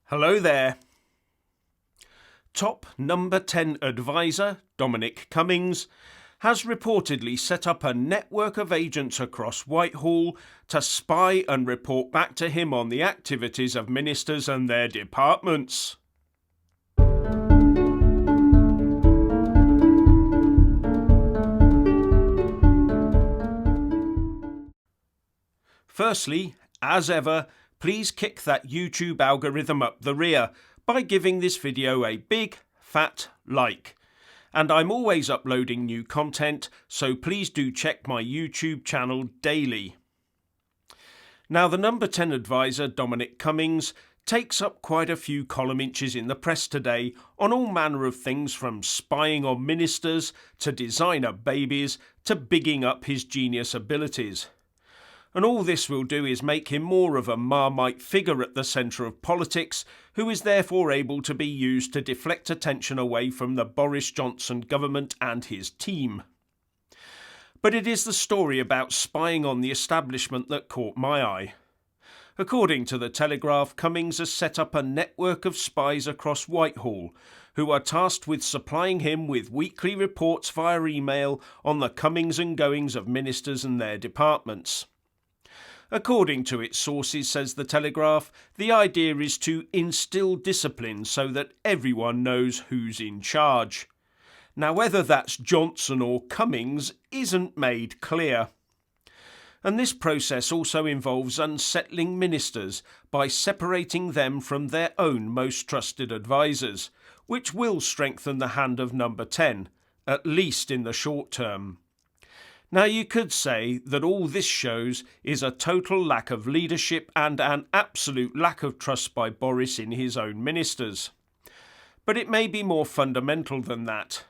Hello there. Top number 10 advisor, Dominic Cummings, has reportedly set up a network of agents across Whitehall to spy and report back to him on the activities of ministers and their departments. Firstly, as ever, please kick that YouTube algorithm up the rear by giving this video a big, fat like. And I'm always uploading new content, so please do check my YouTube channel daily. Now, the number 10 advisor, Dominic Cummings, takes up quite a few column inches in the press today on all manner of things from spying on ministers to designer babies to bigging up his genius abilities. And all this will do is make him more of a Marmite figure at the centre of politics, who is therefore able to be used to deflect attention away from the Boris Johnson government and his team. But it is the story about spying on the establishment that caught my eye. According to the Telegraph, Cummings has set up a network of spies across Whitehall, who are tasked with supplying him with weekly reports via email on the comings and goings of ministers and their departments. According to its sources, says the Telegraph, the idea is to instill discipline so that everyone knows who's in charge. Now, whether that's Johnson or Cummings isn't made clear. And this process also involves unsettling ministers by separating them from their own most trusted advisers, which will strengthen the hand of number 10, at least in the short term. Now, you could say that all this shows is a total lack of leadership and an absolute lack of trust by Boris in his own ministers. But it may be more fundamental than that.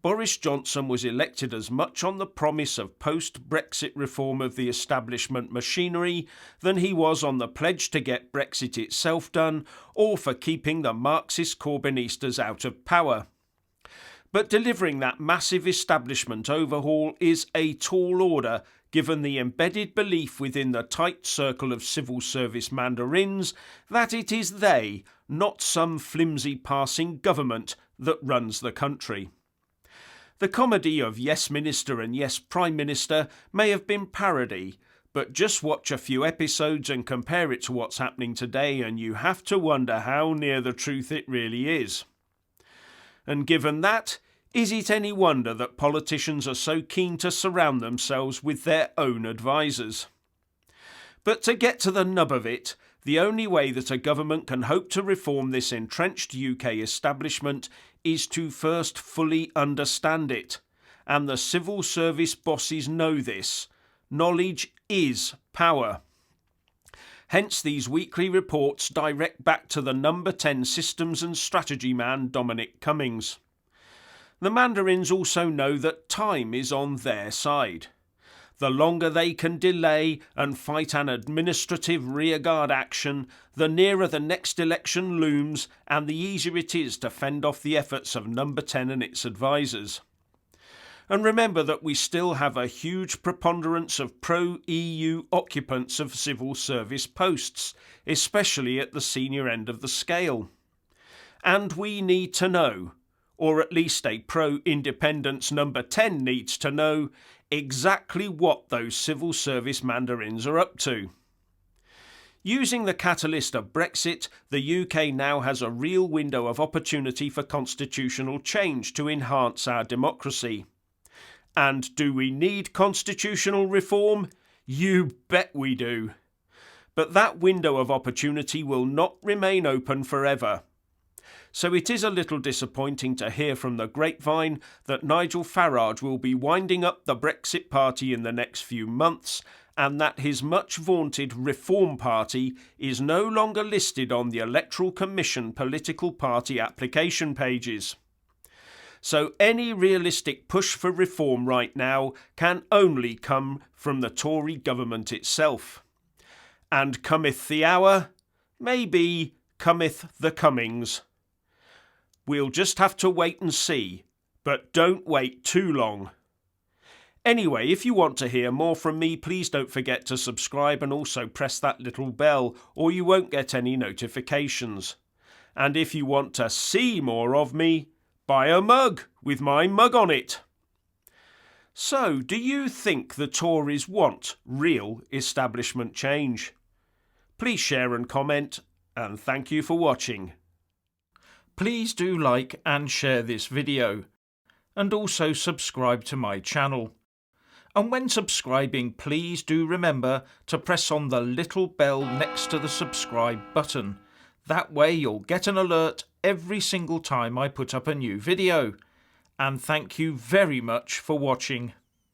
Boris Johnson was elected as much on the promise of post-Brexit reform of the establishment machinery than he was on the pledge to get Brexit itself done or for keeping the Marxist Corbynistas out of power. But delivering that massive establishment overhaul is a tall order, given the embedded belief within the tight circle of civil service mandarins that it is they, not some flimsy passing government, that runs the country. The comedy of Yes Minister and Yes Prime Minister may have been parody, but just watch a few episodes and compare it to what's happening today and you have to wonder how near the truth it really is. And given that, is it any wonder that politicians are so keen to surround themselves with their own advisers? But to get to the nub of it, the only way that a government can hope to reform this entrenched UK establishment is to first fully understand it. And the civil service bosses know this. Knowledge is power. Hence these weekly reports direct back to the number 10 systems and strategy man, Dominic Cummings. The mandarins also know that time is on their side. The longer they can delay and fight an administrative rearguard action, the nearer the next election looms and the easier it is to fend off the efforts of number 10 and its advisers. And remember that we still have a huge preponderance of pro-EU occupants of civil service posts, especially at the senior end of the scale. And we need to know, or at least a pro-independence number 10 needs to know, exactly what those civil service mandarins are up to. Using the catalyst of Brexit, the UK now has a real window of opportunity for constitutional change to enhance our democracy. And do we need constitutional reform? You bet we do. But that window of opportunity will not remain open forever. So it is a little disappointing to hear from the grapevine that Nigel Farage will be winding up the Brexit party in the next few months and that his much vaunted Reform Party is no longer listed on the Electoral Commission political party application pages. So any realistic push for reform right now can only come from the Tory government itself. And cometh the hour, maybe cometh the Cummings. We'll just have to wait and see, but don't wait too long. Anyway, if you want to hear more from me, please don't forget to subscribe and also press that little bell, or you won't get any notifications. And if you want to see more of me, buy a mug with my mug on it. So, do you think the Tories want real establishment change? Please share and comment, and thank you for watching. Please do like and share this video, and also subscribe to my channel. And when subscribing, please do remember to press on the little bell next to the subscribe button. That way you'll get an alert every single time I put up a new video. And thank you very much for watching.